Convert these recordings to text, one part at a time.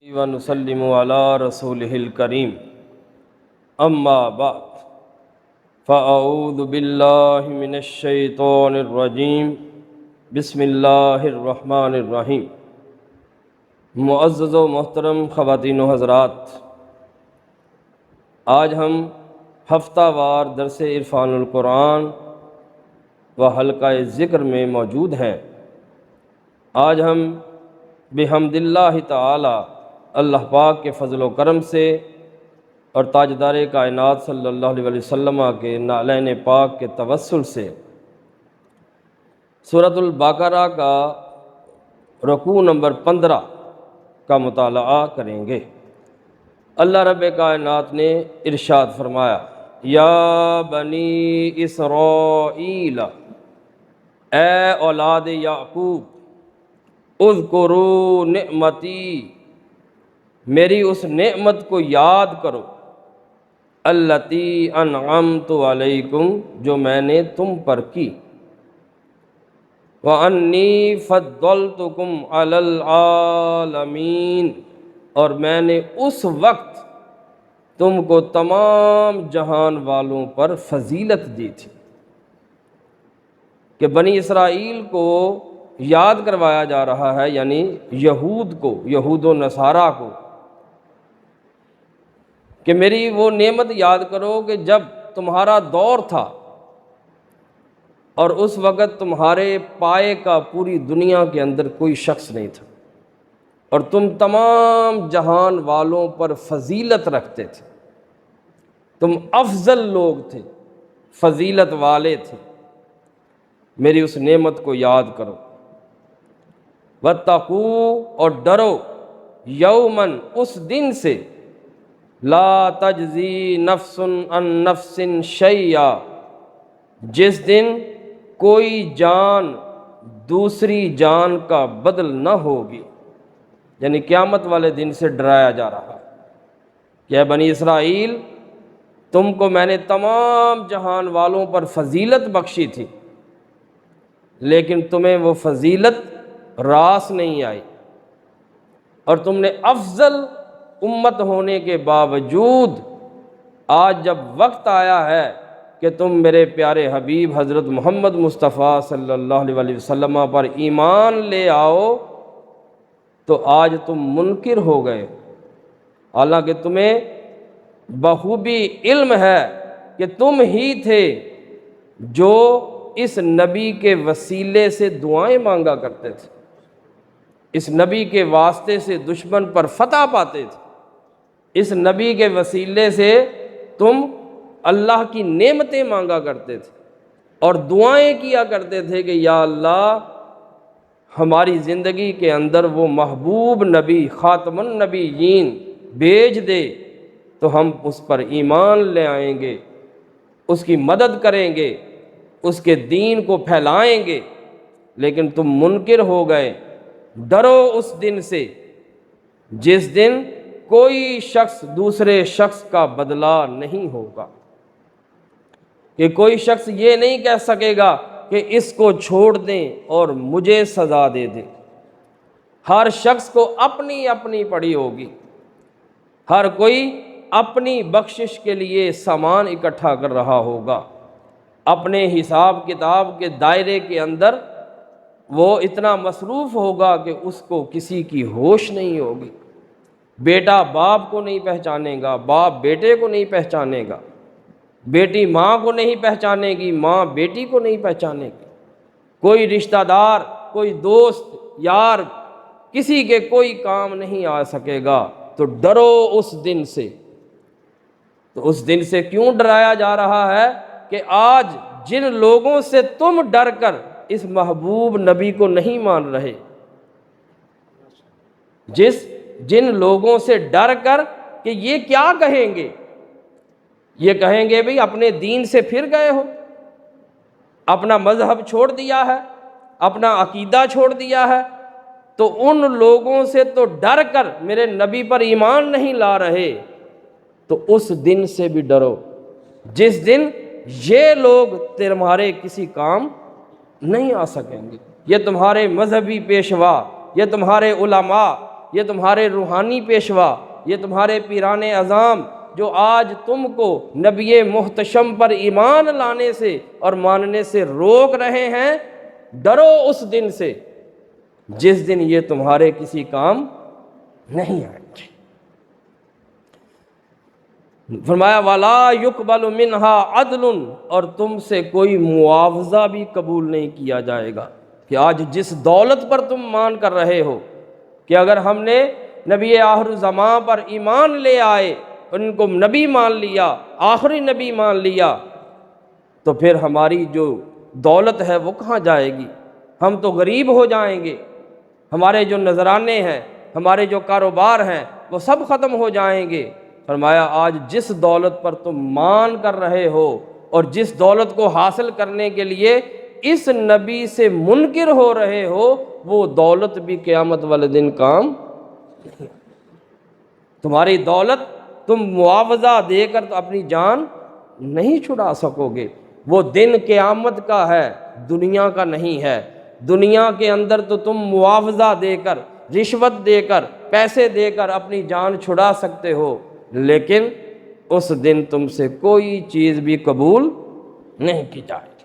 ونسلم علی رسولہ الکریم اما بعد فاعوذ باللہ من الشیطان الرجیم بسم اللہ الرحمن الرحیم۔ معزز و محترم خواتین و حضرات، آج ہم ہفتہ وار درس عرفان القرآن و حلقہ ذکر میں موجود ہیں۔ آج ہم بحمد اللہ تعالی اللہ پاک کے فضل و کرم سے اور تاجدار کائنات صلی اللہ علیہ وسلم کے نعلین پاک کے توسل سے سورۃ البقرہ کا رکوع نمبر 15 کا مطالعہ کریں گے۔ اللہ رب کائنات نے ارشاد فرمایا، یا بنی اسرائیل، اے اولاد یعقوب، اذکروا نعمتی، میری اس نعمت کو یاد کرو، التی انعمت علیکم، جو میں نے تم پر کی، وانی فضلتکم علی العالمین، اور میں نے اس وقت تم کو تمام جہان والوں پر فضیلت دی تھی۔ کہ بنی اسرائیل کو یاد کروایا جا رہا ہے، یعنی یہود کو، یہود و نصارہ کو، کہ میری وہ نعمت یاد کرو کہ جب تمہارا دور تھا اور اس وقت تمہارے پائے کا پوری دنیا کے اندر کوئی شخص نہیں تھا، اور تم تمام جہان والوں پر فضیلت رکھتے تھے، تم افضل لوگ تھے، فضیلت والے تھے۔ میری اس نعمت کو یاد کرو۔ واتقوا، اور ڈرو، یومن، اس دن سے، لا تجزی نفس عن نفس شیئا، جس دن کوئی جان دوسری جان کا بدل نہ ہوگی، یعنی قیامت والے دن سے ڈرایا جا رہا ہے کہ اے بنی اسرائیل، تم کو میں نے تمام جہان والوں پر فضیلت بخشی تھی، لیکن تمہیں وہ فضیلت راس نہیں آئی، اور تم نے افضل امت ہونے کے باوجود آج جب وقت آیا ہے کہ تم میرے پیارے حبیب حضرت محمد مصطفیٰ صلی اللہ علیہ وسلم پر ایمان لے آؤ، تو آج تم منکر ہو گئے، حالانکہ تمہیں بخوبی علم ہے کہ تم ہی تھے جو اس نبی کے وسیلے سے دعائیں مانگا کرتے تھے، اس نبی کے واسطے سے دشمن پر فتح پاتے تھے، اس نبی کے وسیلے سے تم اللہ کی نعمتیں مانگا کرتے تھے اور دعائیں کیا کرتے تھے کہ یا اللہ، ہماری زندگی کے اندر وہ محبوب نبی خاتم النبیین بھیج دے تو ہم اس پر ایمان لے آئیں گے، اس کی مدد کریں گے، اس کے دین کو پھیلائیں گے، لیکن تم منکر ہو گئے۔ ڈرو اس دن سے جس دن کوئی شخص دوسرے شخص کا بدلہ نہیں ہوگا، کہ کوئی شخص یہ نہیں کہہ سکے گا کہ اس کو چھوڑ دیں اور مجھے سزا دے دیں۔ ہر شخص کو اپنی اپنی پڑی ہوگی، ہر کوئی اپنی بخشش کے لیے سامان اکٹھا کر رہا ہوگا، اپنے حساب کتاب کے دائرے کے اندر وہ اتنا مصروف ہوگا کہ اس کو کسی کی ہوش نہیں ہوگی۔ بیٹا باپ کو نہیں پہچانے گا، باپ بیٹے کو نہیں پہچانے گا، بیٹی ماں کو نہیں پہچانے گی، ماں بیٹی کو نہیں پہچانے گی، کوئی رشتہ دار، کوئی دوست یار کسی کے کوئی کام نہیں آ سکے گا۔ تو ڈرو اس دن سے۔ تو اس دن سے کیوں ڈرایا جا رہا ہے؟ کہ آج جن لوگوں سے تم ڈر کر اس محبوب نبی کو نہیں مان رہے، جن لوگوں سے ڈر کر کہ یہ کیا کہیں گے، یہ کہیں گے بھئی اپنے دین سے پھر گئے ہو، اپنا مذہب چھوڑ دیا ہے، اپنا عقیدہ چھوڑ دیا ہے، تو ان لوگوں سے تو ڈر کر میرے نبی پر ایمان نہیں لا رہے، تو اس دن سے بھی ڈرو جس دن یہ لوگ تمہارے کسی کام نہیں آ سکیں گے۔ یہ تمہارے مذہبی پیشوا، یہ تمہارے علماء، یہ تمہارے روحانی پیشوا، یہ تمہارے پیران اعظام جو آج تم کو نبی محتشم پر ایمان لانے سے اور ماننے سے روک رہے ہیں، ڈرو اس دن سے جس دن یہ تمہارے کسی کام نہیں آئیں گے۔ فرمایا وَلَا يُقْبَلُ مِنْهَا عَدْلٌ، اور تم سے کوئی معاوضہ بھی قبول نہیں کیا جائے گا کہ آج جس دولت پر تم مان کر رہے ہو کہ اگر ہم نے نبی آخر الزمان پر ایمان لے آئے، ان کو نبی مان لیا، آخری نبی مان لیا، تو پھر ہماری جو دولت ہے وہ کہاں جائے گی؟ ہم تو غریب ہو جائیں گے، ہمارے جو نذرانے ہیں، ہمارے جو کاروبار ہیں وہ سب ختم ہو جائیں گے۔ فرمایا آج جس دولت پر تم مان کر رہے ہو اور جس دولت کو حاصل کرنے کے لیے اس نبی سے منکر ہو رہے ہو، وہ دولت بھی قیامت والے دن کام نہیں۔ تمہاری دولت تم معاوضہ دے کر تو اپنی جان نہیں چھڑا سکو گے، وہ دن قیامت کا ہے، دنیا کا نہیں ہے۔ دنیا کے اندر تو تم معاوضہ دے کر، رشوت دے کر، پیسے دے کر اپنی جان چھڑا سکتے ہو، لیکن اس دن تم سے کوئی چیز بھی قبول نہیں کی جائے گی۔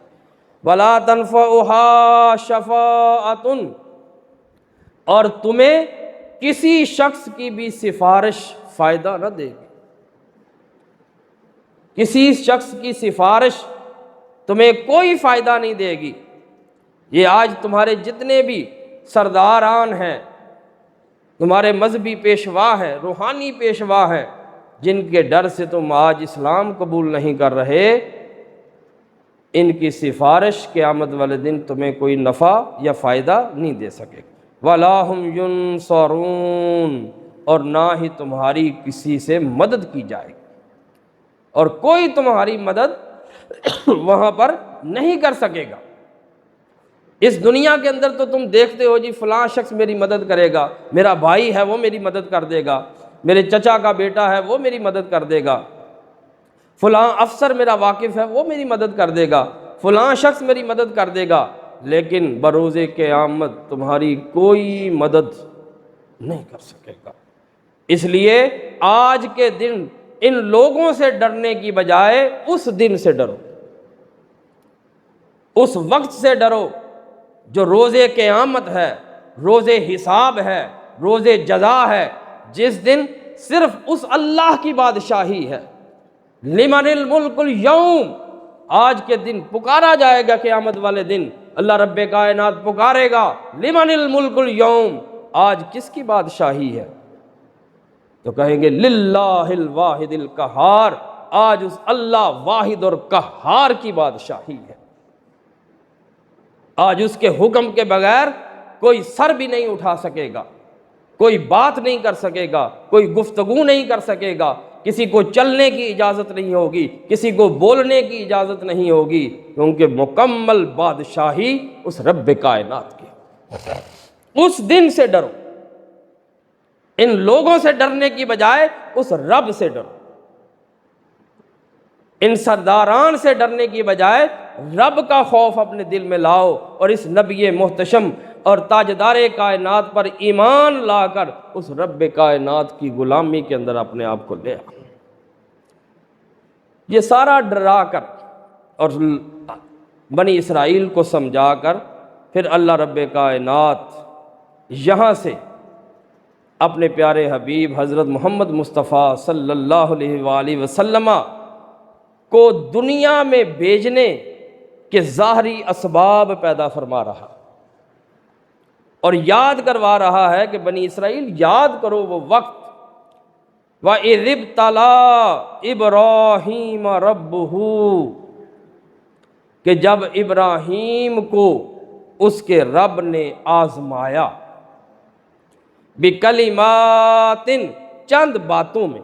وَلَا تَنْفَعُهَا شَفَاعَةٌ، اور تمہیں کسی شخص کی بھی سفارش فائدہ نہ دے گی۔ کسی شخص کی سفارش تمہیں کوئی فائدہ نہیں دے گی۔ یہ آج تمہارے جتنے بھی سرداران ہیں، تمہارے مذہبی پیشوا ہیں، روحانی پیشوا ہیں، جن کے ڈر سے تم آج اسلام قبول نہیں کر رہے، ان کی سفارش قیامت والے دن تمہیں کوئی نفع یا فائدہ نہیں دے سکے گا۔ وَلَا هُمْ يُنصَرُونَ، اور نہ ہی تمہاری کسی سے مدد کی جائے گی، اور کوئی تمہاری مدد وہاں پر نہیں کر سکے گا۔ اس دنیا کے اندر تو تم دیکھتے ہو جی فلاں شخص میری مدد کرے گا، میرا بھائی ہے وہ میری مدد کر دے گا، میرے چچا کا بیٹا ہے وہ میری مدد کر دے گا، فلاں افسر میرا واقف ہے وہ میری مدد کر دے گا، فلاں شخص میری مدد کر دے گا، لیکن بروز قیامت تمہاری کوئی مدد نہیں کر سکے گا۔ اس لیے آج کے دن ان لوگوں سے ڈرنے کی بجائے اس دن سے ڈرو، اس وقت سے ڈرو جو روز قیامت ہے، روز حساب ہے، روز جزا ہے، جس دن صرف اس اللہ کی بادشاہی ہے۔ لمن الملک اليوم، آج کے دن پکارا جائے گا قیامت والے دن، اللہ رب کائنات پکارے گا لمن الملک اليوم، آج کس کی بادشاہی ہے؟ تو کہیں گے للہ الواحد القہار، آج اس اللہ واحد اور قہار کی بادشاہی ہے۔ آج اس کے حکم کے بغیر کوئی سر بھی نہیں اٹھا سکے گا، کوئی بات نہیں کر سکے گا، کوئی گفتگو نہیں کر سکے گا، کسی کو چلنے کی اجازت نہیں ہوگی، کسی کو بولنے کی اجازت نہیں ہوگی، کیونکہ مکمل بادشاہی اس رب کائنات کی۔ اس دن سے ڈرو، ان لوگوں سے ڈرنے کی بجائے اس رب سے ڈرو، ان سرداران سے ڈرنے کی بجائے رب کا خوف اپنے دل میں لاؤ، اور اس نبی محتشم اور تاجدار کائنات پر ایمان لا کر اس رب کائنات کی غلامی کے اندر اپنے آپ کو لے آؤ۔ یہ سارا ڈرا کر اور بنی اسرائیل کو سمجھا کر پھر اللہ رب کائنات یہاں سے اپنے پیارے حبیب حضرت محمد مصطفیٰ صلی اللہ علیہ وآلہ وسلم کو دنیا میں بھیجنے کے ظاہری اسباب پیدا فرما رہا اور یاد کروا رہا ہے کہ بنی اسرائیل یاد کرو وہ وقت، وَإِذِ ابْتَلَىٰ إِبْرَاهِيمَ رَبُّهُ، کہ جب ابراہیم کو اس کے رب نے آزمایا، بِكَلِمَاتٍ، چند باتوں میں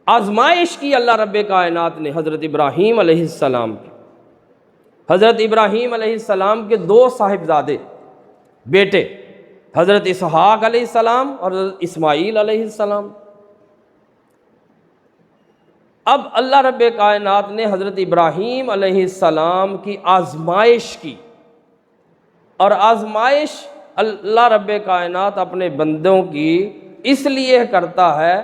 آزمائش کی اللہ رب کائنات نے حضرت ابراہیم علیہ السلام کی۔ حضرت ابراہیم علیہ السلام کے دو صاحبزادے بیٹے، حضرت اسحاق علیہ السلام اور حضرت اسماعیل علیہ السلام۔ اب اللہ رب کائنات نے حضرت ابراہیم علیہ السلام کی آزمائش کی، اور آزمائش اللہ رب کائنات اپنے بندوں کی اس لیے کرتا ہے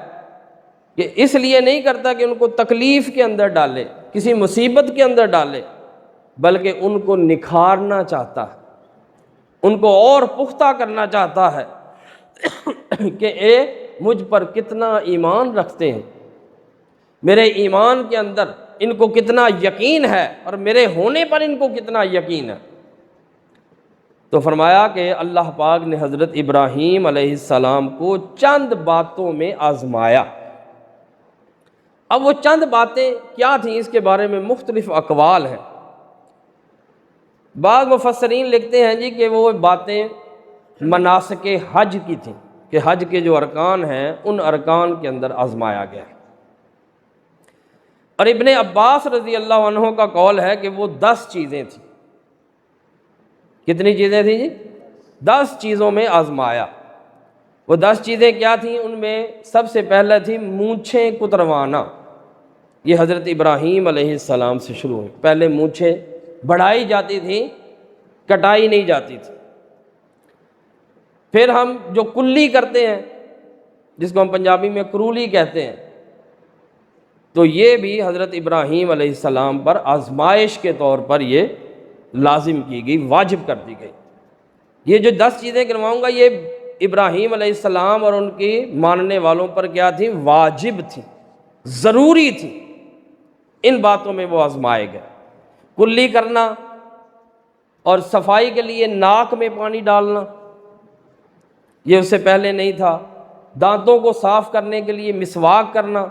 کہ اس لیے نہیں کرتا کہ ان کو تکلیف کے اندر ڈالے، کسی مصیبت کے اندر ڈالے، بلکہ ان کو نکھارنا چاہتا ہے، ان کو اور پختہ کرنا چاہتا ہے کہ اے مجھ پر کتنا ایمان رکھتے ہیں، میرے ایمان کے اندر ان کو کتنا یقین ہے اور میرے ہونے پر ان کو کتنا یقین ہے۔ تو فرمایا کہ اللہ پاک نے حضرت ابراہیم علیہ السلام کو چند باتوں میں آزمایا۔ اب وہ چند باتیں کیا تھیں، اس کے بارے میں مختلف اقوال ہیں۔ بعض مفسرین لکھتے ہیں جی کہ وہ باتیں مناسک حج کی تھیں، کہ حج کے جو ارکان ہیں ان ارکان کے اندر آزمایا گیا۔ اور ابن عباس رضی اللہ عنہ کا قول ہے کہ وہ 10 چیزیں تھیں۔ کتنی چیزیں تھیں جی؟ 10 چیزوں میں آزمایا۔ وہ 10 چیزیں کیا تھیں؟ ان میں سب سے پہلے تھی مونچھیں کتروانا۔ یہ حضرت ابراہیم علیہ السلام سے شروع ہوئی۔ پہلے مونچھیں بڑھائی جاتی تھیں، کٹائی نہیں جاتی تھی۔ پھر ہم جو کلی کرتے ہیں، جس کو ہم پنجابی میں کرولی کہتے ہیں، تو یہ بھی حضرت ابراہیم علیہ السلام پر آزمائش کے طور پر یہ لازم کی گئی، واجب کر دی گئی۔ یہ جو 10 چیزیں گنواؤں گا یہ ابراہیم علیہ السلام اور ان کی ماننے والوں پر کیا تھی؟ واجب تھی، ضروری تھی۔ ان باتوں میں وہ آزمائے گئے۔ کلی کرنا اور صفائی کے لیے ناک میں پانی ڈالنا، یہ اس سے پہلے نہیں تھا۔ دانتوں کو صاف کرنے کے لیے مسواک کرنا،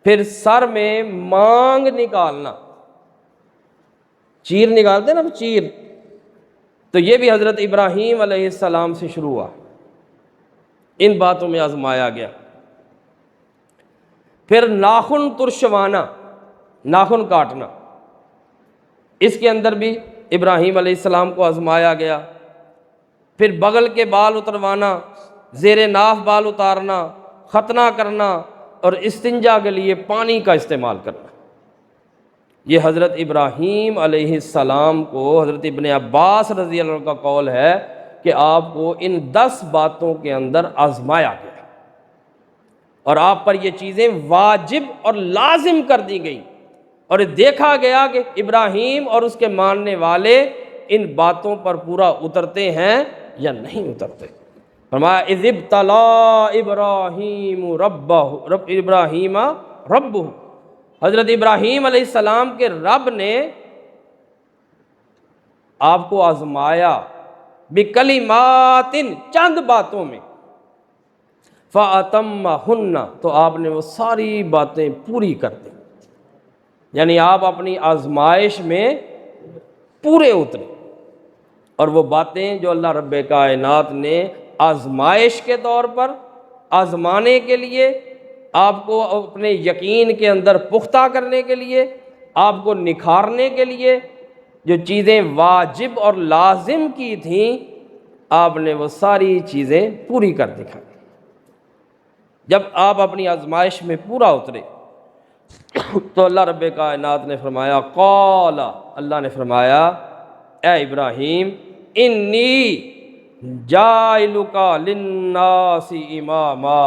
پھر سر میں مانگ نکالنا، چیر نکالتے نا چیر، تو یہ بھی حضرت ابراہیم علیہ السلام سے شروع ہوا۔ ان باتوں میں آزمایا گیا۔ پھر ناخن ترشوانا، ناخن کاٹنا، اس کے اندر بھی ابراہیم علیہ السلام کو آزمایا گیا۔ پھر بغل کے بال اتروانا، زیر ناف بال اتارنا، ختنہ کرنا اور استنجا کے لیے پانی کا استعمال کرنا۔ یہ حضرت ابراہیم علیہ السلام کو حضرت ابن عباس رضی اللہ عنہ کا قول ہے کہ آپ کو ان 10 باتوں کے اندر آزمایا گیا اور آپ پر یہ چیزیں واجب اور لازم کر دی گئیں، اور دیکھا گیا کہ ابراہیم اور اس کے ماننے والے ان باتوں پر پورا اترتے ہیں یا نہیں اترتے۔ فرمایا اذ ابتلی ابراہیم ابراہیم ربہ، حضرت ابراہیم علیہ السلام کے رب نے آپ کو آزمایا بکلمات، چند باتوں میں، فاتمہن، تو آپ نے وہ ساری باتیں پوری کر دی۔ یعنی آپ اپنی آزمائش میں پورے اترے، اور وہ باتیں جو اللہ رب کائنات نے آزمائش کے طور پر آزمانے کے لیے، آپ کو اپنے یقین کے اندر پختہ کرنے کے لیے، آپ کو نکھارنے کے لیے جو چیزیں واجب اور لازم کی تھیں، آپ نے وہ ساری چیزیں پوری کر دکھائی۔ جب آپ اپنی آزمائش میں پورا اترے تو اللہ رب کائنات نے فرمایا، قال، اللہ نے فرمایا، اے ابراہیم، انی جاعلک للناس اماما،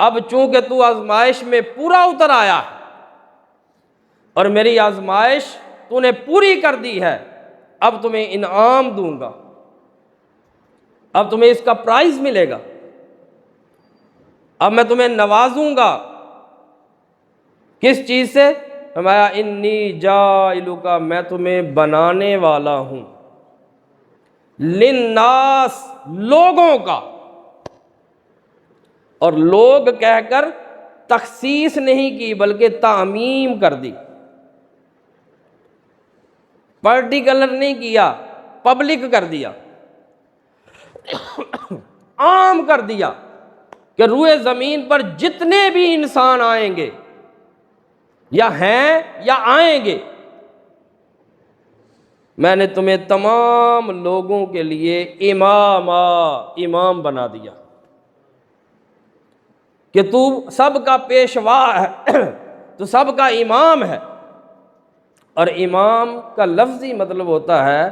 اب چونکہ تو آزمائش میں پورا اتر آیا ہے اور میری آزمائش تو نے پوری کر دی ہے، اب تمہیں انعام دوں گا، اب تمہیں اس کا پرائز ملے گا، اب میں تمہیں نوازوں گا۔ کس چیز سے؟ فرمایا انی جاعلک، میں تمہیں بنانے والا ہوں، للناس، لوگوں کا، اور لوگ کہہ کر تخصیص نہیں کی بلکہ تعمیم کر دی، پرٹیکولر نہیں کیا، پبلک کر دیا، عام کر دیا کہ روئے زمین پر جتنے بھی انسان آئیں گے یا ہیں یا آئیں گے، میں نے تمہیں تمام لوگوں کے لیے امام بنا دیا کہ تو سب کا پیشوا ہے، تو سب کا امام ہے۔ اور امام کا لفظی مطلب ہوتا ہے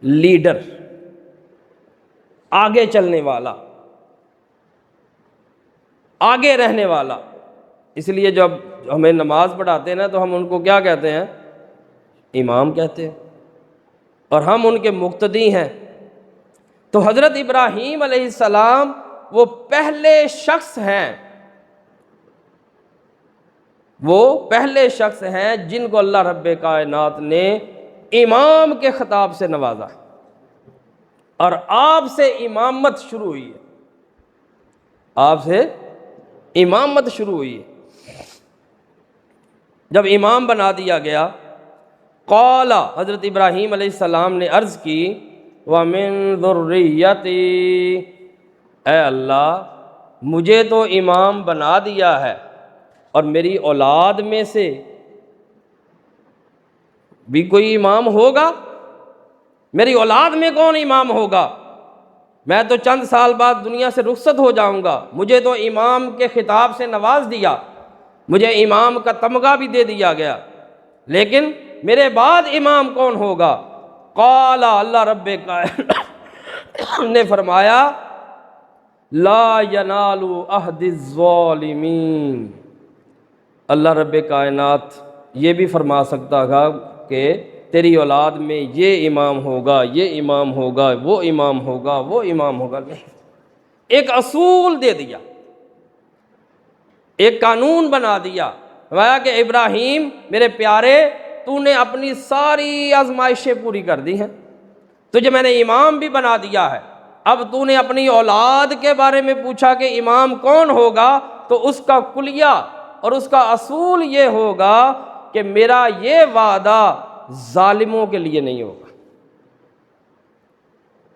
لیڈر، آگے چلنے والا، آگے رہنے والا۔ اس لیے جب ہمیں نماز پڑھاتے ہیں نا تو ہم ان کو کیا کہتے ہیں؟ امام کہتے ہیں، اور ہم ان کے مقتدی ہیں۔ تو حضرت ابراہیم علیہ السلام وہ پہلے شخص ہیں، وہ پہلے شخص ہیں جن کو اللہ رب کائنات نے امام کے خطاب سے نوازا، اور آپ سے امامت شروع ہوئی ہے، آپ سے امامت شروع ہوئی ہے۔ جب امام بنا دیا گیا، قال، حضرت ابراہیم علیہ السلام نے عرض کی، وَمِن ذُرِّيَّتِي، اے اللہ مجھے تو امام بنا دیا ہے، اور میری اولاد میں سے بھی کوئی امام ہوگا؟ میری اولاد میں کون امام ہوگا؟ میں تو چند سال بعد دنیا سے رخصت ہو جاؤں گا، مجھے تو امام کے خطاب سے نواز دیا، مجھے امام کا تمغہ بھی دے دیا گیا، لیکن میرے بعد امام کون ہوگا؟ قال، اللہ رب کائنات نے فرمایا، لا ینال عہد الظالمین۔ اللہ رب کائنات یہ بھی فرما سکتا تھا کہ تیری اولاد میں یہ امام ہوگا، یہ امام ہوگا، وہ امام ہوگا، وہ امام ہوگا، نہیں، ایک اصول دے دیا، ایک قانون بنا دیا، فرمایا کہ ابراہیم میرے پیارے، تو نے اپنی ساری آزمائشیں پوری کر دی ہیں، تجھے میں نے امام بھی بنا دیا ہے، اب تو نے اپنی اولاد کے بارے میں پوچھا کہ امام کون ہوگا، تو اس کا کلیہ اور اس کا اصول یہ ہوگا کہ میرا یہ وعدہ ظالموں کے لیے نہیں ہوگا،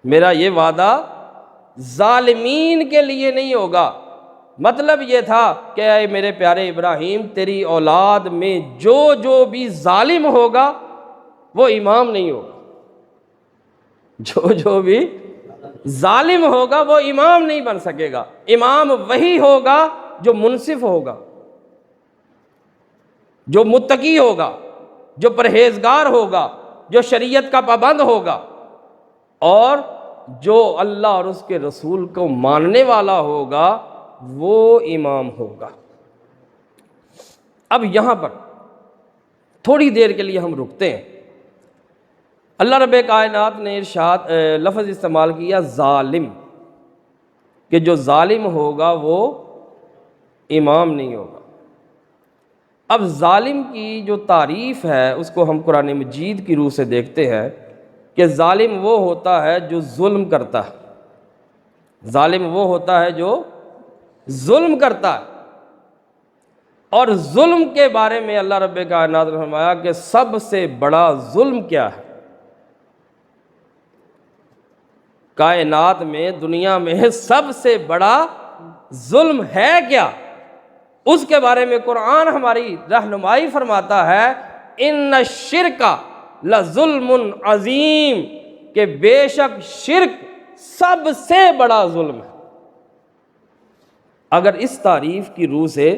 میرا یہ وعدہ ظالمین کے لیے نہیں ہوگا۔ مطلب یہ تھا کہ اے میرے پیارے ابراہیم، تیری اولاد میں جو بھی ظالم ہوگا وہ امام نہیں ہوگا، جو بھی ظالم ہوگا وہ امام نہیں بن سکے گا، امام وہی ہوگا جو منصف ہوگا، جو متقی ہوگا، جو پرہیزگار ہوگا، جو شریعت کا پابند ہوگا، اور جو اللہ اور اس کے رسول کو ماننے والا ہوگا وہ امام ہوگا۔ اب یہاں پر تھوڑی دیر کے لیے ہم رکتے ہیں۔ اللہ رب کائنات نے ارشاد لفظ استعمال کیا ظالم، کہ جو ظالم ہوگا وہ امام نہیں ہوگا۔ اب ظالم کی جو تعریف ہے اس کو ہم قرآن مجید کی روح سے دیکھتے ہیں کہ ظالم وہ ہوتا ہے جو ظلم کرتا ہے، ظالم وہ ہوتا ہے جو ظلم کرتا ہے، اور ظلم کے بارے میں اللہ رب کائنات نے فرمایا کہ سب سے بڑا ظلم کیا ہے؟ کائنات میں، دنیا میں سب سے بڑا ظلم ہے کیا؟ اس کے بارے میں قرآن ہماری رہنمائی فرماتا ہے، ان الشرک لظلم عظیم، کہ بے شک شرک سب سے بڑا ظلم ہے۔ اگر اس تعریف کی روح سے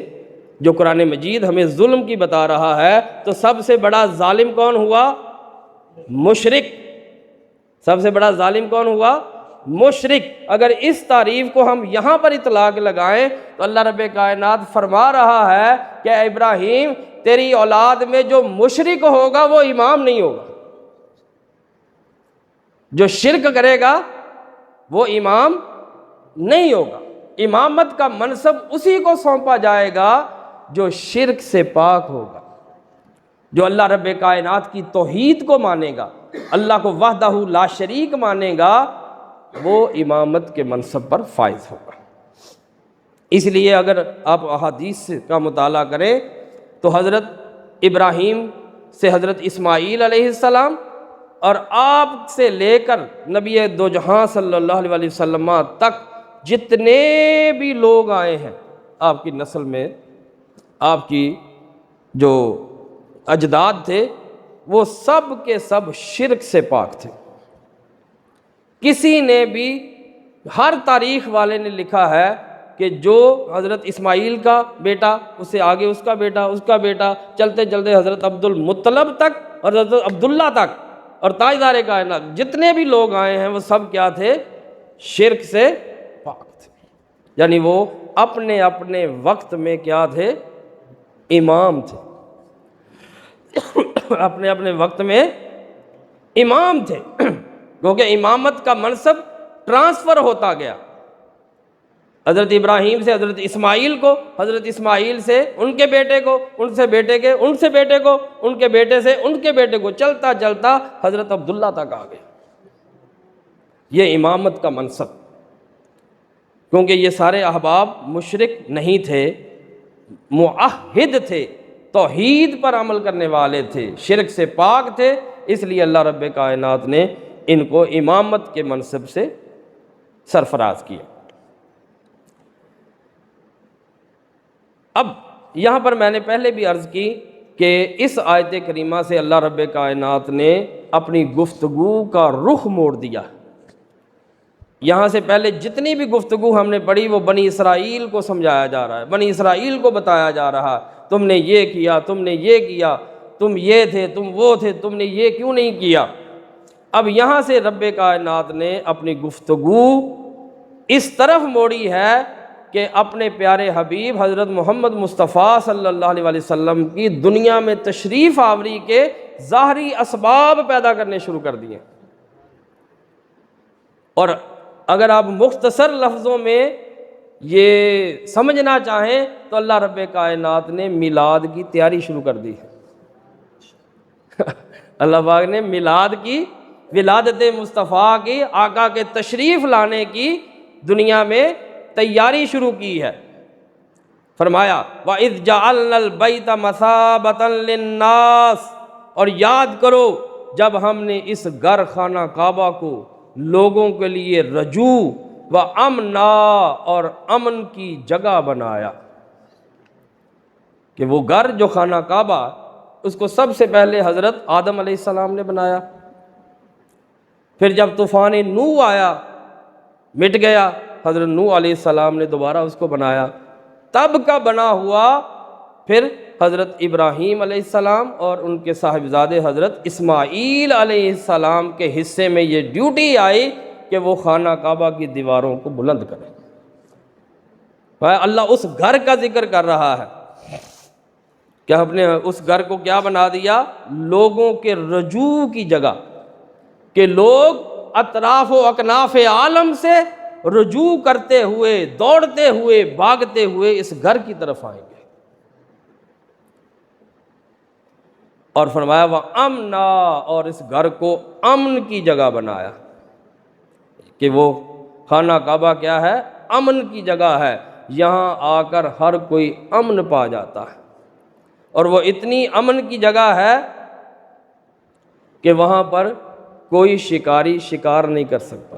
جو قرآن مجید ہمیں ظلم کی بتا رہا ہے، تو سب سے بڑا ظالم کون ہوا؟ مشرک۔ سب سے بڑا ظالم کون ہوا؟ مشرک۔ اگر اس تعریف کو ہم یہاں پر اطلاق لگائیں تو اللہ رب کائنات فرما رہا ہے کہ اے ابراہیم، تیری اولاد میں جو مشرک ہوگا وہ امام نہیں ہوگا، جو شرک کرے گا وہ امام نہیں ہوگا۔ امامت کا منصب اسی کو سونپا جائے گا جو شرک سے پاک ہوگا، جو اللہ رب کائنات کی توحید کو مانے گا، اللہ کو وحدہ لا شریک مانے گا، وہ امامت کے منصب پر فائز ہوگا۔ اس لیے اگر آپ احادیث کا مطالعہ کریں تو حضرت ابراہیم سے حضرت اسماعیل علیہ السلام، اور آپ سے لے کر نبی دو جہاں صلی اللہ علیہ وسلم تک جتنے بھی لوگ آئے ہیں آپ کی نسل میں، آپ کی جو اجداد تھے، وہ سب کے سب شرک سے پاک تھے۔ کسی نے بھی، ہر تاریخ والے نے لکھا ہے کہ جو حضرت اسماعیل کا بیٹا، اس سے آگے اس کا بیٹا، اس کا بیٹا، چلتے چلتے حضرت عبد المطلب تک اور حضرت عبداللہ تک، اور تاجدار کائنات جتنے بھی لوگ آئے ہیں وہ سب کیا تھے؟ شرک سے پاک تھے، یعنی وہ اپنے اپنے وقت میں کیا تھے؟ امام تھے، اپنے اپنے وقت میں امام تھے، کیونکہ امامت کا منصب ٹرانسفر ہوتا گیا حضرت ابراہیم سے حضرت اسماعیل کو، حضرت اسماعیل سے ان کے بیٹے کو، ان سے بیٹے کے، ان سے بیٹے کو، ان کے بیٹے سے ان کے بیٹے کو، چلتا چلتا حضرت عبداللہ تک آ گئے۔ یہ امامت کا منصب، کیونکہ یہ سارے احباب مشرک نہیں تھے، موحد تھے، توحید پر عمل کرنے والے تھے، شرک سے پاک تھے، اس لیے اللہ رب کائنات نے ان کو امامت کے منصب سے سرفراز کیا۔ اب یہاں پر میں نے پہلے بھی عرض کی کہ اس آیت کریمہ سے اللہ رب کائنات نے اپنی گفتگو کا رخ موڑ دیا۔ یہاں سے پہلے جتنی بھی گفتگو ہم نے پڑھی وہ بنی اسرائیل کو سمجھایا جا رہا ہے، بنی اسرائیل کو بتایا جا رہا ہے، تم نے یہ کیا، تم نے یہ کیا، تم یہ تھے، تم وہ تھے، تم نے یہ کیوں نہیں کیا۔ اب یہاں سے رب کائنات نے اپنی گفتگو اس طرف موڑی ہے کہ اپنے پیارے حبیب حضرت محمد مصطفیٰ صلی اللہ علیہ وسلم کی دنیا میں تشریف آوری کے ظاہری اسباب پیدا کرنے شروع کر دیے۔ اور اگر آپ مختصر لفظوں میں یہ سمجھنا چاہیں تو اللہ رب کائنات نے میلاد کی تیاری شروع کر دی ہے۔ اللہ پاک نے میلاد کی، ولادت مصطفیٰ کی، آقا کے تشریف لانے کی دنیا میں تیاری شروع کی ہے۔ فرمایا وَإِذْ جَعَلْنَا الْبَيْتَ مَثَابَةً لِلنَّاسِ، اور یاد کرو جب ہم نے اس گھر خانہ کعبہ کو لوگوں کے لیے رجوع و امنا اور امن کی جگہ بنایا، کہ وہ گھر جو خانہ کعبہ اس کو سب سے پہلے حضرت آدم علیہ السلام نے بنایا، پھر جب طوفان نوح آیا مٹ گیا، حضرت نوح علیہ السلام نے دوبارہ اس کو بنایا، تب کا بنا ہوا پھر حضرت ابراہیم علیہ السلام اور ان کے صاحبزادے حضرت اسماعیل علیہ السلام کے حصے میں یہ ڈیوٹی آئی کہ وہ خانہ کعبہ کی دیواروں کو بلند کریں۔ اللہ اس گھر کا ذکر کر رہا ہے کہ ہم نے اس گھر کو کیا بنا دیا؟ لوگوں کے رجوع کی جگہ، کہ لوگ اطراف و اکناف عالم سے رجوع کرتے ہوئے، دوڑتے ہوئے، بھاگتے ہوئے اس گھر کی طرف آئیں گے۔ اور فرمایا وَأَمْنَا، اور اس گھر کو امن کی جگہ بنایا، کہ وہ خانہ کعبہ کیا ہے؟ امن کی جگہ ہے، یہاں آ کر ہر کوئی امن پا جاتا ہے، اور وہ اتنی امن کی جگہ ہے کہ وہاں پر کوئی شکاری شکار نہیں کر سکتا۔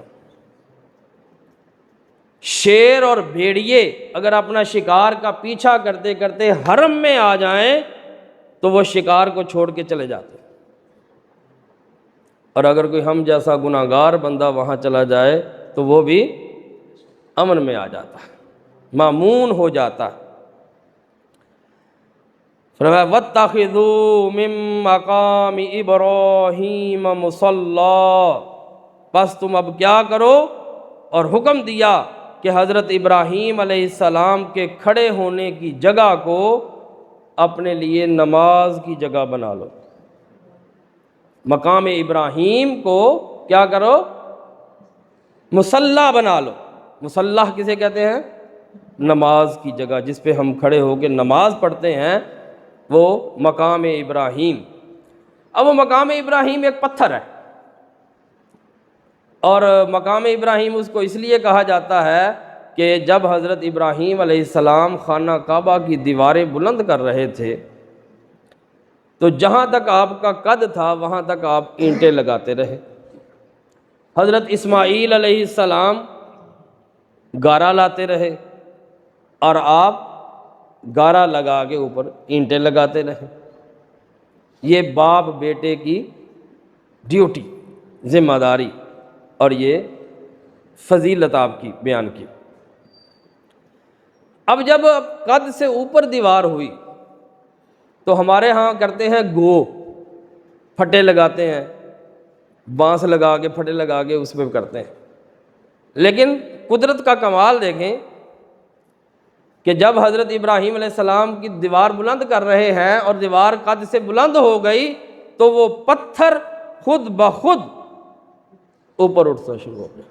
شیر اور بھیڑیے اگر اپنا شکار کا پیچھا کرتے کرتے حرم میں آ جائیں تو وہ شکار کو چھوڑ کے چلے جاتے، اور اگر کوئی ہم جیسا گناہگار بندہ وہاں چلا جائے تو وہ بھی امن میں آ جاتا ہے، مامون ہو جاتا ہے۔ فرمایا وَاتَّخِذُوا مِن مَّقَامِ إِبْرَاهِيمَ مُصَلًّى، بس تم اب کیا کرو، اور حکم دیا کہ حضرت ابراہیم علیہ السلام کے کھڑے ہونے کی جگہ کو اپنے لیے نماز کی جگہ بنا لو۔ مقام ابراہیم کو کیا کرو؟ مصلی بنا لو۔ مصلی کسے کہتے ہیں؟ نماز کی جگہ، جس پہ ہم کھڑے ہو کے نماز پڑھتے ہیں، وہ مقام ابراہیم۔ اب وہ مقام ابراہیم ایک پتھر ہے، اور مقام ابراہیم اس کو اس لیے کہا جاتا ہے کہ جب حضرت ابراہیم علیہ السلام خانہ کعبہ کی دیواریں بلند کر رہے تھے تو جہاں تک آپ کا قد تھا وہاں تک آپ اینٹیں لگاتے رہے، حضرت اسماعیل علیہ السلام گارا لاتے رہے، اور آپ گارا لگا کے اوپر اینٹیں لگاتے رہے۔ یہ باپ بیٹے کی ڈیوٹی، ذمہ داری، اور یہ فضیلت آپ کی بیان کی۔ اب جب قد سے اوپر دیوار ہوئی تو ہمارے ہاں کرتے ہیں گو، پھٹے لگاتے ہیں، بانس لگا کے پھٹے لگا کے اس پہ کرتے ہیں۔ لیکن قدرت کا کمال دیکھیں کہ جب حضرت ابراہیم علیہ السلام کی دیوار بلند کر رہے ہیں اور دیوار قد سے بلند ہو گئی تو وہ پتھر خود بخود اوپر اٹھنا شروع ہو گیا۔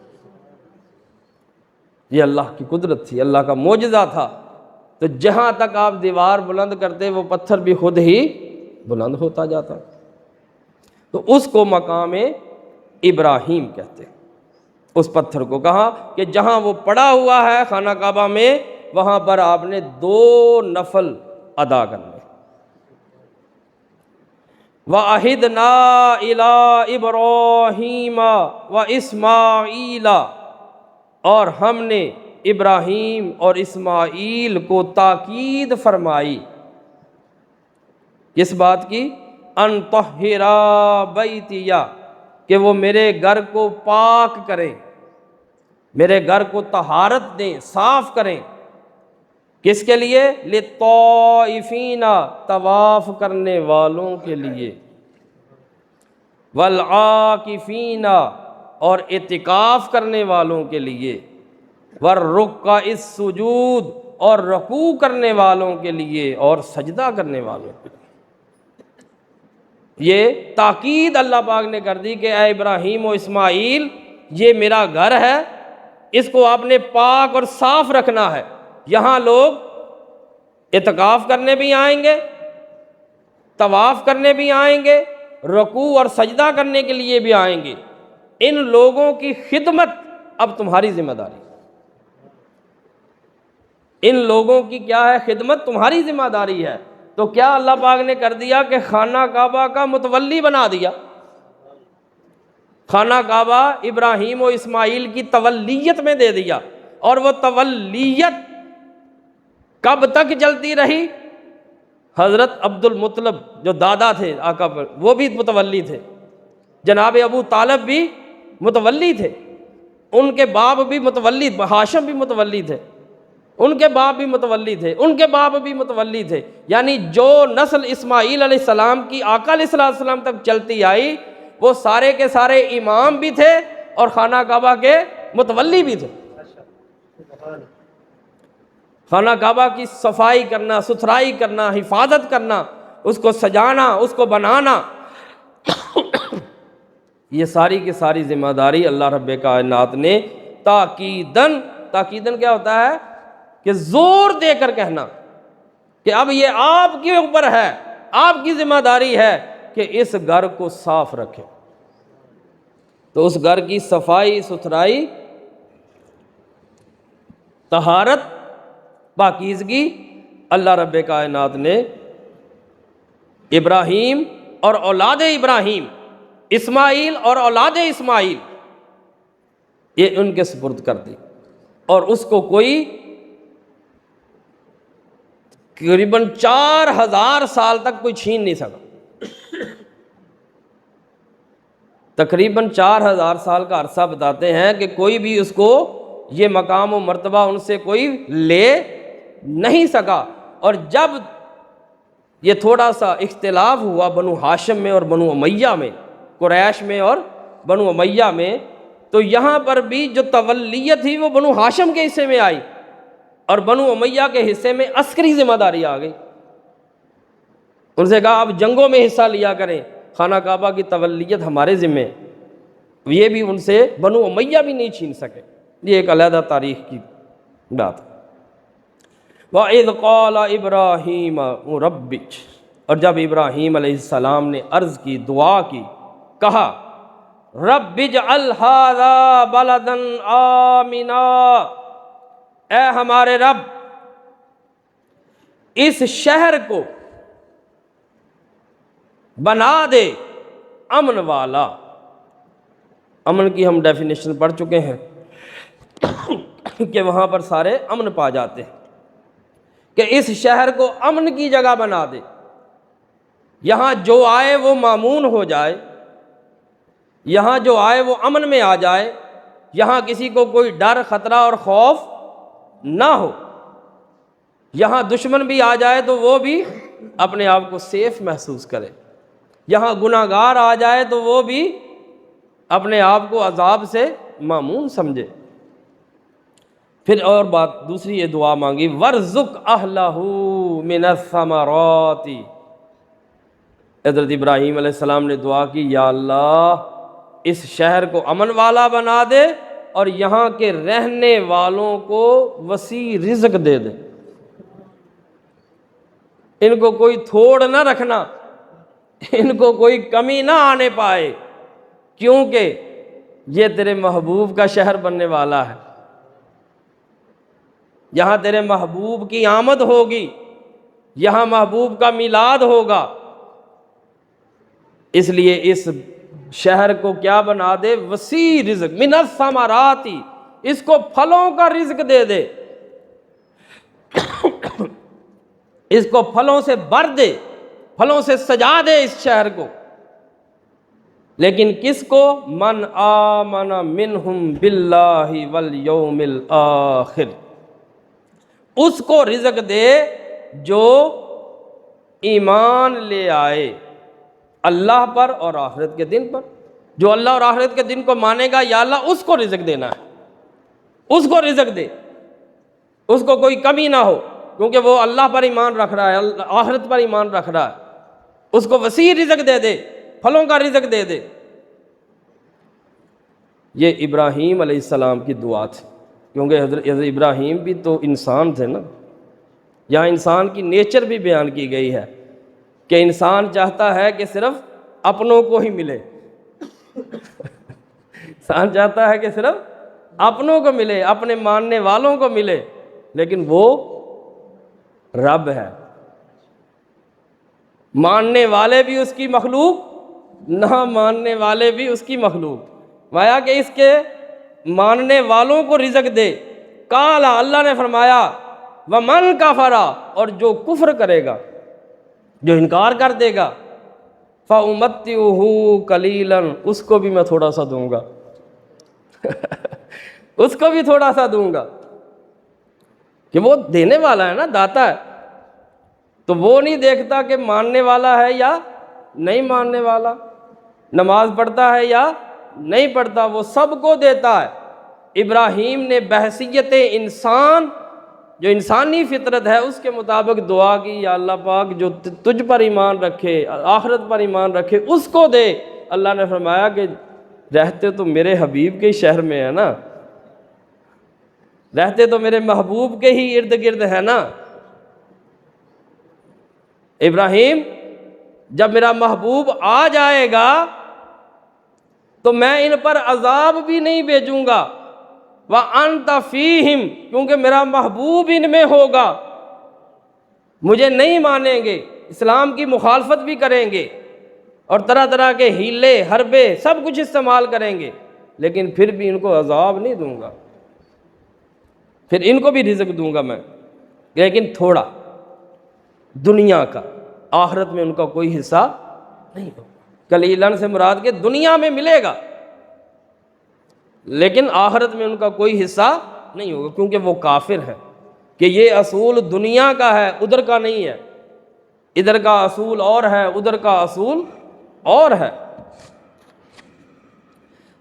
یہ اللہ کی قدرت تھی، اللہ کا معجزہ تھا۔ تو جہاں تک آپ دیوار بلند کرتے وہ پتھر بھی خود ہی بلند ہوتا جاتا۔ تو اس کو مقام ابراہیم کہتے ہیں۔ اس پتھر کو کہا کہ جہاں وہ پڑا ہوا ہے خانہ کعبہ میں، وہاں پر آپ نے 2 نفل ادا کرنے۔ وَعَهِدْنَا إِلَىٰ إِبْرَاهِيمَ وَإِسْمَاعِيلَ، اور ہم نے ابراہیم اور اسماعیل کو تاکید فرمائی کس بات کی؟ ان طہرا بیتیا، کہ وہ میرے گھر کو پاک کریں، میرے گھر کو طہارت دیں، صاف کریں۔ کس کے لیے؟ للطائفین، طواف کرنے والوں کے لیے، والعاکفین، اور اعتکاف کرنے والوں کے لیے، والرکع السجود، اور رکوع کرنے والوں کے لیے اور سجدہ کرنے والوں کے لیے۔ یہ تاکید اللہ پاک نے کر دی کہ اے ابراہیم و اسماعیل، یہ میرا گھر ہے، اس کو آپ نے پاک اور صاف رکھنا ہے۔ یہاں لوگ اعتکاف کرنے بھی آئیں گے، طواف کرنے بھی آئیں گے، رکوع اور سجدہ کرنے کے لیے بھی آئیں گے۔ ان لوگوں کی خدمت اب تمہاری ذمہ داری، ان لوگوں کی کیا ہے؟ خدمت تمہاری ذمہ داری ہے۔ تو کیا اللہ پاک نے کر دیا کہ خانہ کعبہ کا متولی بنا دیا، خانہ کعبہ ابراہیم و اسماعیل کی تولیت میں دے دیا۔ اور وہ تولیت کب تک چلتی رہی؟ حضرت عبد المطلب جو دادا تھے آقا پر، وہ بھی متولی تھے، جناب ابو طالب بھی متولی تھے، ان کے باپ بھی متولی، ہاشم بھی متولی تھے، ان کے باپ بھی متولی تھے، ان کے باپ بھی متولی تھے۔ یعنی جو نسل اسماعیل علیہ السلام کی آقا علیہ السلام تک چلتی آئی، وہ سارے کے سارے امام بھی تھے اور خانہ کعبہ کے متولی بھی تھے۔ خانہ کعبہ کی صفائی کرنا، ستھرائی کرنا، حفاظت کرنا، اس کو سجانا، اس کو بنانا، یہ ساری کی ساری ذمہ داری اللہ رب کائنات نے تاکیدن کیا ہوتا ہے کہ زور دے کر کہنا کہ اب یہ آپ کے اوپر ہے، آپ کی ذمہ داری ہے کہ اس گھر کو صاف رکھیں۔ تو اس گھر کی صفائی ستھرائی، طہارت، پاکیزگی اللہ رب کائنات نے ابراہیم اور اولاد ابراہیم، اسماعیل اور اولاد اسماعیل، یہ ان کے سپرد کر دی، اور اس کو کوئی تقریباً 4000 سال تک کوئی چھین نہیں سکا۔ تقریباً 4000 سال کا عرصہ بتاتے ہیں کہ کوئی بھی اس کو یہ مقام و مرتبہ ان سے کوئی لے نہیں سکا۔ اور جب یہ تھوڑا سا اختلاف ہوا بنو ہاشم میں اور بنو امیہ میں، قریش میں اور بنو امیہ میں، تو یہاں پر بھی جو تولیت تھی وہ بنو ہاشم کے حصے میں آئی، اور بنو امیہ کے حصے میں عسکری ذمہ داری آ گئی۔ ان سے کہا آپ جنگوں میں حصہ لیا کریں، خانہ کعبہ کی تولیت ہمارے ذمے۔ یہ بھی ان سے بنو امیہ بھی نہیں چھین سکے۔ یہ ایک علیحدہ تاریخ کی بات ہے۔ وَإِذْ قَالَ إِبْرَاهِيمَ رَبِّ، اور جب ابراہیم علیہ السلام نے عرض کی، دعا کی، کہا رَبِّ اجْعَلْ هَذَا بَلَدًا آمِنًا، اے ہمارے رب اس شہر کو بنا دے امن والا۔ امن کی ہم ڈیفینیشن پڑھ چکے ہیں کہ وہاں پر سارے امن پا جاتے ہیں، کہ اس شہر کو امن کی جگہ بنا دے، یہاں جو آئے وہ مامون ہو جائے، یہاں جو آئے وہ امن میں آ جائے، یہاں کسی کو کوئی ڈر، خطرہ اور خوف نہ ہو، یہاں دشمن بھی آ جائے تو وہ بھی اپنے آپ کو سیف محسوس کرے، یہاں گناہ گار آ جائے تو وہ بھی اپنے آپ کو عذاب سے مامون سمجھے۔ پھر اور بات دوسری یہ دعا مانگی، وَارْزُقْ أَهْلَهُ مِنَ الثَّمَرَاتِ۔ حضرت ابراہیم علیہ السلام نے دعا کی، یا اللہ اس شہر کو امن والا بنا دے اور یہاں کے رہنے والوں کو وسیع رزق دے دے، ان کو کوئی تھوڑ نہ رکھنا، ان کو کوئی کمی نہ آنے پائے، کیونکہ یہ تیرے محبوب کا شہر بننے والا ہے، یہاں تیرے محبوب کی آمد ہوگی، یہاں محبوب کا میلاد ہوگا، اس لیے اس شہر کو کیا بنا دے، وسیع رزق، من الثمرات، اس کو پھلوں کا رزق دے دے، اس کو پھلوں سے بھر دے، پھلوں سے سجا دے اس شہر کو۔ لیکن کس کو؟ من آمن منہم باللہ والیوم الآخر، اس کو رزق دے جو ایمان لے آئے اللہ پر اور آخرت کے دن پر، جو اللہ اور آخرت کے دن کو مانے گا، یا اللہ اس کو رزق دینا ہے، اس کو رزق دے، اس کو کوئی کمی نہ ہو، کیونکہ وہ اللہ پر ایمان رکھ رہا ہے، آخرت پر ایمان رکھ رہا ہے، اس کو وسیع رزق دے دے، پھلوں کا رزق دے دے۔ یہ ابراہیم علیہ السلام کی دعا تھی، کیونکہ حضرت ابراہیم بھی تو انسان تھے نا، یہاں انسان کی نیچر بھی بیان کی گئی ہے کہ انسان چاہتا ہے کہ صرف اپنوں کو ہی ملے، انسان چاہتا ہے کہ صرف اپنوں کو ملے، اپنے ماننے والوں کو ملے، لیکن وہ رب ہے، ماننے والے بھی اس کی مخلوق، نہ ماننے والے بھی اس کی مخلوق، وایا کہ اس کے ماننے والوں کو رزق دے۔ قالا، اللہ نے فرمایا، وَمَنْ كَفَرَ، اور جو کفر کرے گا، جو انکار کر دے گا، فَأُمَتِّعُهُ قَلِيلًا، اس کو بھی میں تھوڑا سا دوں گا، اس کو بھی تھوڑا سا دوں گا، کہ وہ دینے والا ہے نا، داتا ہے، تو وہ نہیں دیکھتا کہ ماننے والا ہے یا نہیں ماننے والا، نماز پڑھتا ہے یا نہیں پڑھتا، وہ سب کو دیتا ہے۔ ابراہیم نے بحیثیت انسان، جو انسانی فطرت ہے اس کے مطابق دعا کی، یا اللہ پاک جو تجھ پر ایمان رکھے، آخرت پر ایمان رکھے، اس کو دے۔ اللہ نے فرمایا کہ رہتے تو میرے حبیب کے ہی شہر میں ہے نا، رہتے تو میرے محبوب کے ہی ارد گرد ہے نا، ابراہیم جب میرا محبوب آ جائے گا تو میں ان پر عذاب بھی نہیں بھیجوں گا، وَأَنْتَ فِيهِمْ، کیونکہ میرا محبوب ان میں ہوگا، مجھے نہیں مانیں گے، اسلام کی مخالفت بھی کریں گے اور طرح طرح کے ہیلے حربے سب کچھ استعمال کریں گے، لیکن پھر بھی ان کو عذاب نہیں دوں گا، پھر ان کو بھی رزق دوں گا میں، لیکن تھوڑا، دنیا کا، آخرت میں ان کا کوئی حصہ نہیں ہوگا۔ قلیلاً سے مراد کہ دنیا میں ملے گا، لیکن آخرت میں ان کا کوئی حصہ نہیں ہوگا، کیونکہ وہ کافر ہے کہ یہ اصول دنیا کا ہے، ادھر کا نہیں ہے، ادھر کا اصول اور ہے، ادھر کا اصول اور ہے۔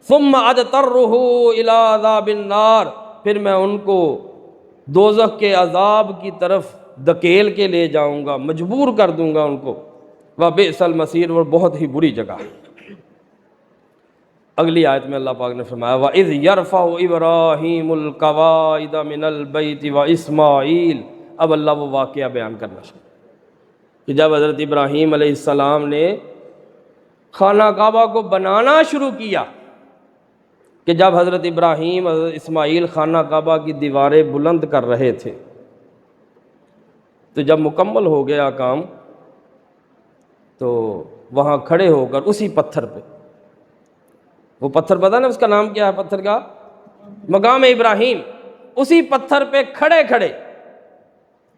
ثم اضطرہ الی عذاب النار، پھر میں ان کو دوزخ کے عذاب کی طرف دھکیل کے لے جاؤں گا، مجبور کر دوں گا ان کو، وبئس المصیر، اور بہت ہی بری جگہ۔ اگلی آیت میں اللہ پاک نے فرمایا، وَإِذْ يَرْفَعُ إِبْرَاهِيمُ الْقَوَاعِدَ مِنَ الْبَيْتِ وَإِسْمَاعِيلُ، اب اللہ وہ واقعہ بیان کرنا چاہتا کہ جب حضرت ابراہیم علیہ السلام نے خانہ کعبہ کو بنانا شروع کیا، کہ جب حضرت ابراہیم حضرت اسماعیل خانہ کعبہ کی دیواریں بلند کر رہے تھے، تو جب مکمل ہو گیا کام تو وہاں کھڑے ہو کر اسی پتھر پہ، وہ پتھر پتہ نا اس کا نام کیا ہے پتھر کا؟ مقام ابراہیم، اسی پتھر پہ کھڑے کھڑے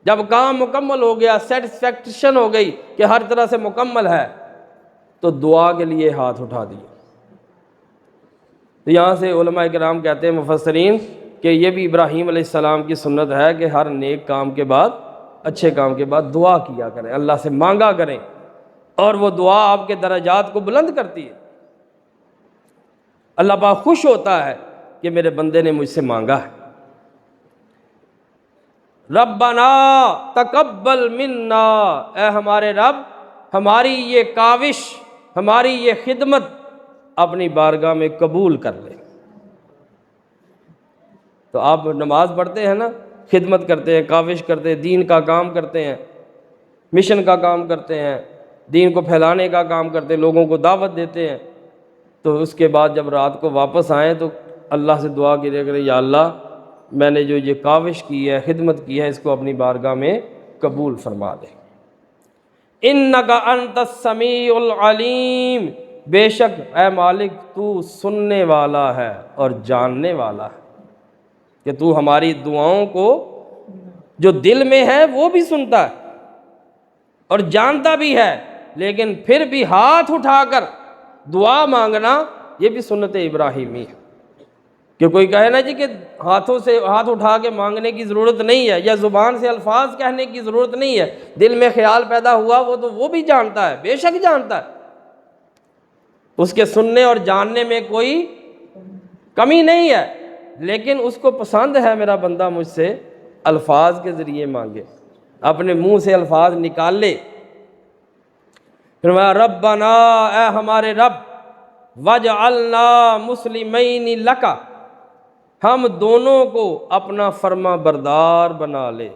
جب کام مکمل ہو گیا، سیٹسفیکشن ہو گئی کہ ہر طرح سے مکمل ہے، تو دعا کے لیے ہاتھ اٹھا دیے۔ تو یہاں سے علماء کرام کہتے ہیں مفسرین کہ یہ بھی ابراہیم علیہ السلام کی سنت ہے کہ ہر نیک کام کے بعد، اچھے کام کے بعد دعا کیا کریں، اللہ سے مانگا کریں، اور وہ دعا آپ کے درجات کو بلند کرتی ہے۔ اللہ پاک خوش ہوتا ہے کہ میرے بندے نے مجھ سے مانگا ہے۔ ربنا تقبل منا، اے ہمارے رب ہماری یہ کاوش، ہماری یہ خدمت اپنی بارگاہ میں قبول کر لے۔ تو آپ نماز پڑھتے ہیں نا، خدمت کرتے ہیں، کاوش کرتے ہیں، دین کا کام کرتے ہیں، مشن کا کام کرتے ہیں، دین کو پھیلانے کا کام کرتے ہیں، لوگوں کو دعوت دیتے ہیں، تو اس کے بعد جب رات کو واپس آئیں تو اللہ سے دعا کیجیے کریں، یا اللہ میں نے جو یہ کاوش کی ہے، خدمت کی ہے، اس کو اپنی بارگاہ میں قبول فرما دے۔ انک انت السمیع العلیم، بے شک اے مالک تو سننے والا ہے اور جاننے والا ہے، کہ تو ہماری دعاؤں کو جو دل میں ہے وہ بھی سنتا ہے اور جانتا بھی ہے، لیکن پھر بھی ہاتھ اٹھا کر دعا مانگنا یہ بھی سنت ابراہیمی ہے، کہ کوئی کہے نا جی کہ ہاتھوں سے ہاتھ اٹھا کے مانگنے کی ضرورت نہیں ہے، یا زبان سے الفاظ کہنے کی ضرورت نہیں ہے، دل میں خیال پیدا ہوا وہ بھی جانتا ہے، بے شک جانتا ہے، اس کے سننے اور جاننے میں کوئی کمی نہیں ہے، لیکن اس کو پسند ہے میرا بندہ مجھ سے الفاظ کے ذریعے مانگے، اپنے منہ سے الفاظ نکال لے۔ فرمایا ربنا، اے ہمارے رب، وجعلنا مسلمین لک، ہم دونوں کو اپنا فرما بردار بنا لے۔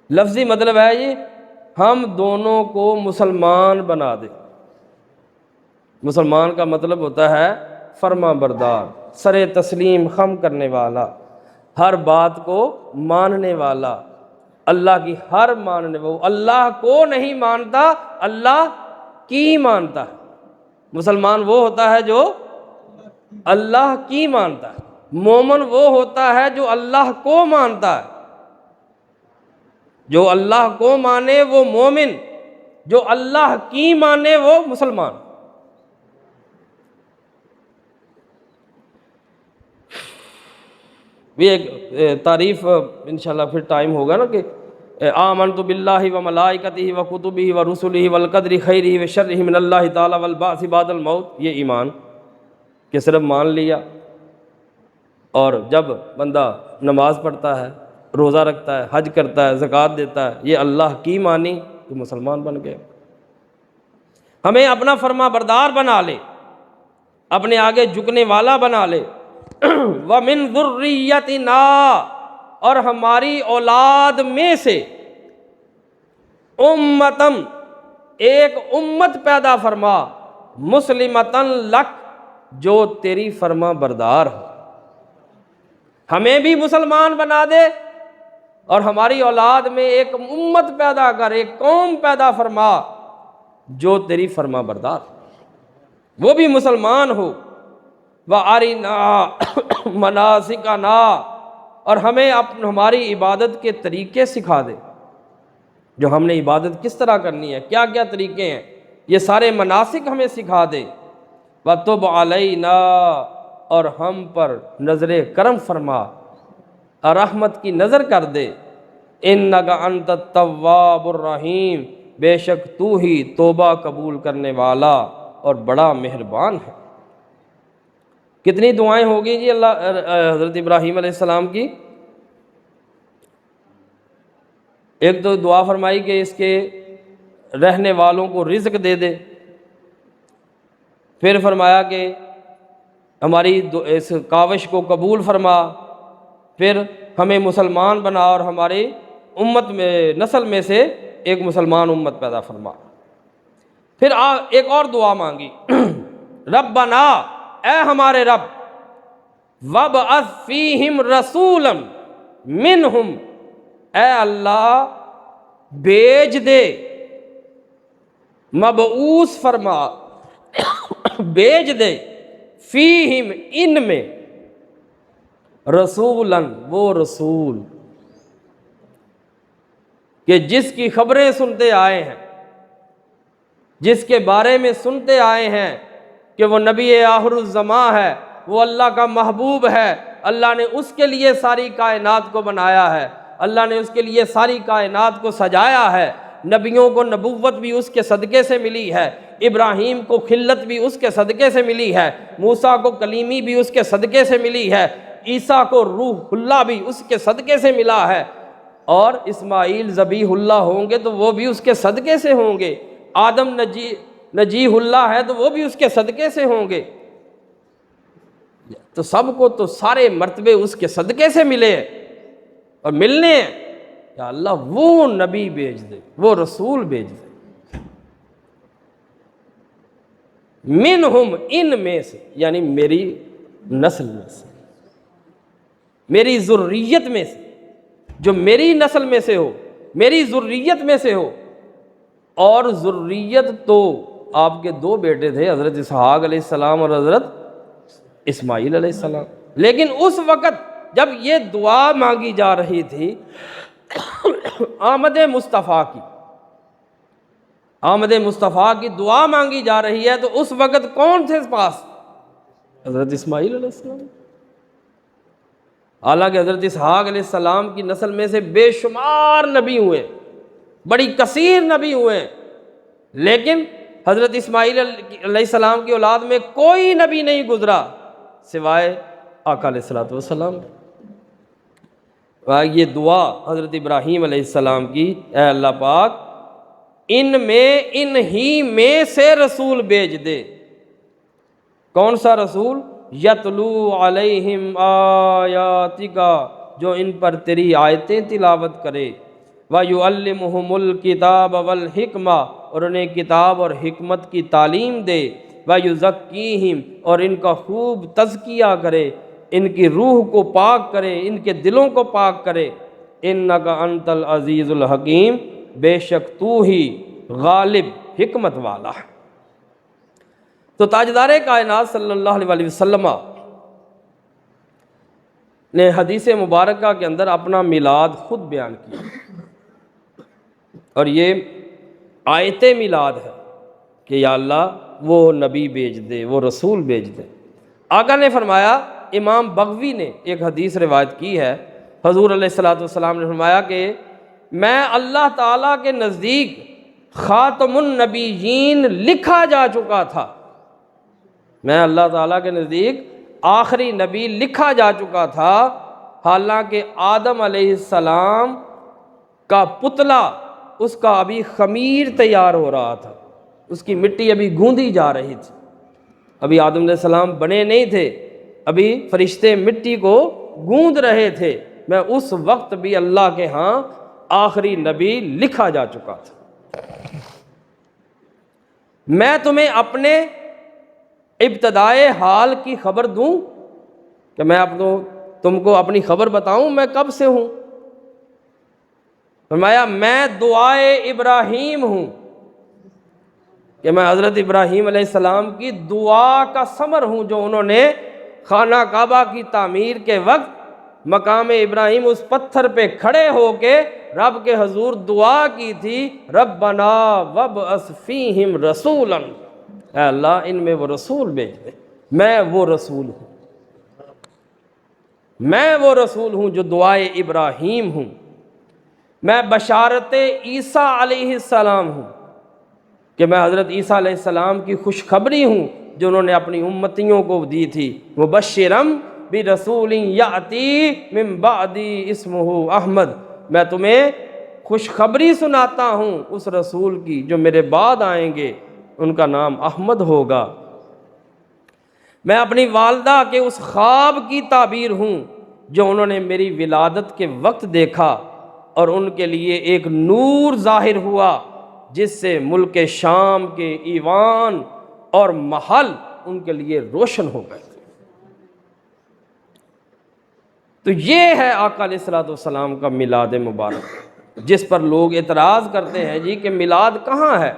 لفظی مطلب ہے یہ ہم دونوں کو مسلمان بنا دے۔ مسلمان کا مطلب ہوتا ہے فرما بردار، سر تسلیم خم کرنے والا، ہر بات کو ماننے والا، اللہ کی ہر ماننے، وہ اللہ کو نہیں مانتا، اللہ کی مانتا ہے۔ مسلمان وہ ہوتا ہے جو اللہ کی مانتا ہے، مومن وہ ہوتا ہے جو اللہ کو مانتا ہے، جو اللہ کو مانے وہ مومن، جو اللہ کی مانے وہ مسلمان۔ بھی ایک تعریف انشاءاللہ پھر ٹائم ہوگا نا، کہ آمنت باللہ و ملائکتہ و کتبہ و رسلہ والقدر خیرہ و شرہ من اللہ تعالی والبعث بعد الموت، یہ ایمان کہ صرف مان لیا، اور جب بندہ نماز پڑھتا ہے، روزہ رکھتا ہے، حج کرتا ہے، زکوٰۃ دیتا ہے، یہ اللہ کی مانی تو مسلمان بن گئے۔ ہمیں اپنا فرما بردار بنا لے، اپنے آگے جھکنے والا بنا لے۔ وَمِن ذُرِّيَّتِنَا، اور ہماری اولاد میں سے امتن، ایک امت پیدا فرما، مسلمتن لک، جو تیری فرما بردار ہو۔ ہمیں بھی مسلمان بنا دے اور ہماری اولاد میں ایک امت پیدا کر، ایک قوم پیدا فرما جو تیری فرما بردار ہو، وہ بھی مسلمان ہو۔ وَأَرِنَا مَنَاسِكَنَا، اور ہمیں ہماری عبادت کے طریقے سکھا دے، جو ہم نے عبادت کس طرح کرنی ہے، کیا کیا طریقے ہیں، یہ سارے مناسک ہمیں سکھا دے۔ وَتُبْ عَلَيْنَا، اور ہم پر نظر کرم فرما، رحمت کی نظر کر دے۔ اِنَّكَ أَنْتَ التَّوَّابُ الرَّحِيمُ، بے شک تو ہی توبہ قبول کرنے والا اور بڑا مہربان ہے۔ کتنی دعائیں ہوگی جی حضرت ابراہیم علیہ السلام کی؟ ایک تو دعا فرمائی کہ اس کے رہنے والوں کو رزق دے دے، پھر فرمایا کہ ہماری اس کاوش کو قبول فرما، پھر ہمیں مسلمان بنا اور ہماری امت میں نسل میں سے ایک مسلمان امت پیدا فرما۔ پھر ایک اور دعا مانگی، ربنا، اے ہمارے رب، وَابْعَثْ فِيهِمْ رَسُولًا مِّنْهُمْ، اے اللہ بھیج دے، مبعوث فرما، بھیج دے، فیہم، ان میں، رسولاً، وہ رسول کہ جس کی خبریں سنتے آئے ہیں، جس کے بارے میں سنتے آئے ہیں کہ وہ نبی آخر الزماں ہے، وہ اللہ کا محبوب ہے، اللہ نے اس کے لیے ساری کائنات کو بنایا ہے، اللہ نے اس کے لیے ساری کائنات کو سجایا ہے، نبیوں کو نبوت بھی اس کے صدقے سے ملی ہے، ابراہیم کو خلت بھی اس کے صدقے سے ملی ہے، موسیٰ کو کلیمی بھی اس کے صدقے سے ملی ہے، عیسیٰ کو روح اللہ بھی اس کے صدقے سے ملا ہے، اور اسماعیل ذبیح اللہ ہوں گے تو وہ بھی اس کے صدقے سے ہوں گے، آدم نجیح اللہ ہے تو وہ بھی اس کے صدقے سے ہوں گے، تو سب کو تو سارے مرتبے اس کے صدقے سے ملے ہیں اور ملنے ہیں۔ یا اللہ وہ نبی بھیج دے، وہ رسول بھیج دے، منہم ان میں سے، یعنی میری نسل میں سے، میری ذریت میں سے، جو میری نسل میں سے ہو، میری ذریت میں سے ہو۔ اور ذریت تو آپ کے دو بیٹے تھے، حضرت اسحاق علیہ السلام اور حضرت اسماعیل علیہ السلام، لیکن اس وقت جب یہ دعا مانگی جا رہی تھی آمد مصطفیٰ کی دعا مانگی جا رہی ہے، تو اس وقت کون تھے پاس؟ حضرت اسماعیل علیہ السلام۔ حالانکہ حضرت اسحاق علیہ السلام کی نسل میں سے بے شمار نبی ہوئے، بڑی کثیر نبی ہوئے، لیکن حضرت اسماعیل علیہ السلام کی اولاد میں کوئی نبی نہیں گزرا سوائے آقا علیہ الصلوۃ والسلام۔ یہ دعا حضرت ابراہیم علیہ السلام کی، اے اللہ پاک ان ہی میں سے رسول بھیج دے۔ کون سا رسول؟ یتلو علیہم آیاتک، جو ان پر تیری آیتیں تلاوت کرے، وَيُعَلِّمُهُمُ الْكِتَابَ وَالْحِکْمَةَ، اور انہیں کتاب اور حکمت کی تعلیم دے، وَيُزَكِّيهِمْ، اور ان کا خوب تزکیہ کرے، ان کی روح کو پاک کرے، ان کے دلوں کو پاک کرے۔ اِنَّكَ أَنْتَ الْعَزِيزُ الْحَكِيمُ، بے شک تو ہی غالب حکمت والا۔ تو تاجدار کائنات صلی اللہ علیہ وسلم نے حدیث مبارکہ کے اندر اپنا میلاد خود بیان کیا، اور یہ آیت میلاد ہے کہ یا اللہ وہ نبی بھیج دے، وہ رسول بھیج دے۔ آقا نے فرمایا، امام بغوی نے ایک حدیث روایت کی ہے، حضور علیہ الصلوۃ والسلام نے فرمایا کہ میں اللہ تعالیٰ کے نزدیک خاتم النبیین لکھا جا چکا تھا، میں اللہ تعالیٰ کے نزدیک آخری نبی لکھا جا چکا تھا، حالانکہ آدم علیہ السلام کا پتلا اس کا ابھی خمیر تیار ہو رہا تھا، اس کی مٹی ابھی گوندی جا رہی تھی، ابھی آدم علیہ السلام بنے نہیں تھے، ابھی فرشتے مٹی کو گوند رہے تھے، میں اس وقت بھی اللہ کے ہاں آخری نبی لکھا جا چکا تھا۔ میں تمہیں اپنے ابتدائے حال کی خبر دوں کہ میں تم کو اپنی خبر بتاؤں میں کب سے ہوں؟ فرمایا میں دعائے ابراہیم ہوں، کہ میں حضرت ابراہیم علیہ السلام کی دعا کا ثمر ہوں، جو انہوں نے خانہ کعبہ کی تعمیر کے وقت مقام ابراہیم اس پتھر پہ کھڑے ہو کے رب کے حضور دعا کی تھی، ربنا وابعث فیہم رسولا، اے اللہ ان میں وہ رسول بھیج دے۔ میں وہ رسول ہوں، میں وہ رسول ہوں جو دعائے ابراہیم ہوں، میں بشارت عیسیٰ علیہ السلام ہوں، کہ میں حضرت عیسیٰ علیہ السلام کی خوشخبری ہوں جو انہوں نے اپنی امتیوں کو دی تھی، مبشرم برسول یاتی من بعدی اسمہ احمد، میں تمہیں خوشخبری سناتا ہوں اس رسول کی جو میرے بعد آئیں گے، ان کا نام احمد ہوگا۔ میں اپنی والدہ کے اس خواب کی تعبیر ہوں جو انہوں نے میری ولادت کے وقت دیکھا، اور ان کے لیے ایک نور ظاہر ہوا جس سے ملک شام کے ایوان اور محل ان کے لیے روشن ہو گئے۔ تو یہ ہے آقا علیہ الصلوۃ والسلام کا میلاد مبارک، جس پر لوگ اعتراض کرتے ہیں جی کہ میلاد کہاں ہے؟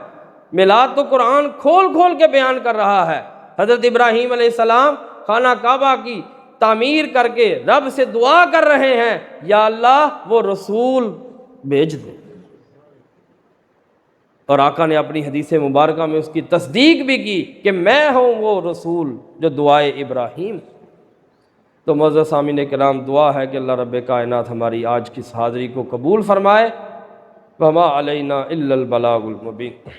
میلاد تو قرآن کھول کھول کے بیان کر رہا ہے۔ حضرت ابراہیم علیہ السلام خانہ کعبہ کی تعمیر کر کے رب سے دعا کر رہے ہیں، یا اللہ وہ رسول بھیج دے، اور آقا نے اپنی حدیث مبارکہ میں اس کی تصدیق بھی کی کہ میں ہوں وہ رسول جو دعائے ابراہیم۔ تو معزز سامعین کرام، دعا ہے کہ اللہ رب کائنات ہماری آج کی اس حاضری کو قبول فرمائے۔ وما علینا الا البلاغ المبین۔